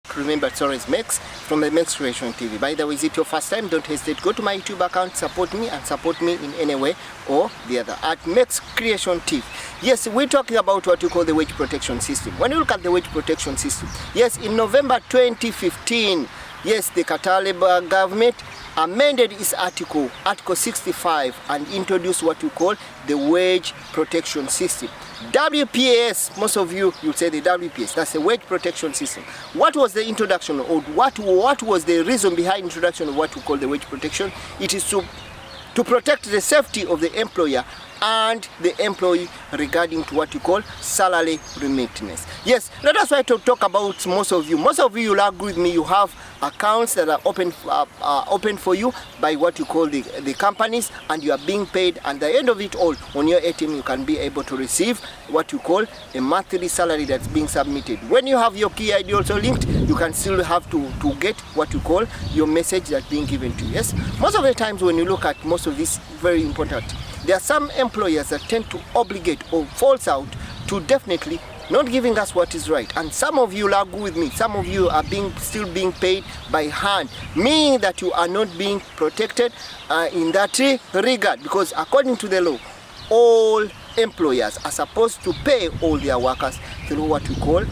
back. Remember, it's always Mex from the Mexcreationtv. By the way, is it your first time? Don't hesitate. Go to my YouTube account, support me, and support me in any way or the other at Mexcreationtv. Yes, we're talking about what you call the wage protection system. When you look at the wage protection system, yes, in November 2015, yes, the Qatar Labour government amended its article 65, and introduced what you call the wage protection system. WPS, most of you say the WPS, that's the wage protection system. What was the introduction, or what was the reason behind introduction of what we call the wage protection? It is to protect the safety of the employer and the employee regarding to what you call salary remittance. Yes, let us try to talk about most of you will agree with me. You have accounts that are open for you by what you call the companies, and you are being paid, and at the end of it all, on your ATM you can be able to receive what you call a monthly salary that's being submitted. When you have your key ID also linked, you can still have to get what you call your message that's being given to you. Yes, most of the times when you look at most of this, very important, there are some employers that tend to obligate or false out to definitely not giving us what is right. And some of you will agree with me, some of you are still being paid by hand, meaning that you are not being protected in that regard, because according to the law, all employers are supposed to pay all their workers through what we call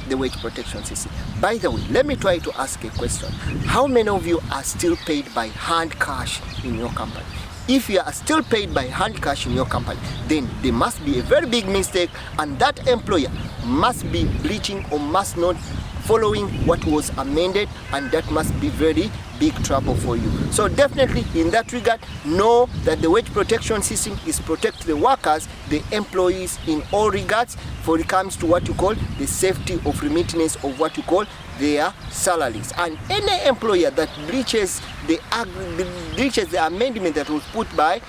the wage protection system. By the way, let me try to ask a question. How many of you are still paid by hand cash in your company? If you are still paid by hand cash in your company, then there must be a very big mistake, and that employer must be breaching or must not following what was amended, and that must be very big trouble for you. So definitely in that regard, know that the wage protection system is protect the workers, the employees in all regards, for it comes to what you call the safety of remittance of what you call their salaries. And any employer that breaches the amendment that was put by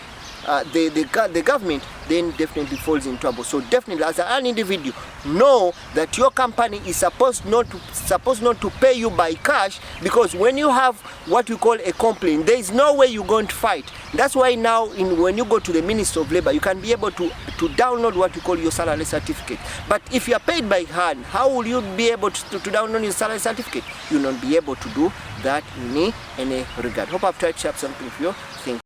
the government, then definitely falls in trouble. So definitely, as an individual, know that your company is supposed not to pay you by cash, because when you have what we call a complaint, there is no way you're going to fight. That's why now when you go to the Ministry of Labor, you can be able to download what you call your salary certificate. But if you are paid by hand, how will you be able to download your salary certificate? You'll not be able to do that in any regard. Hope I've tried to share something for you. Thank you.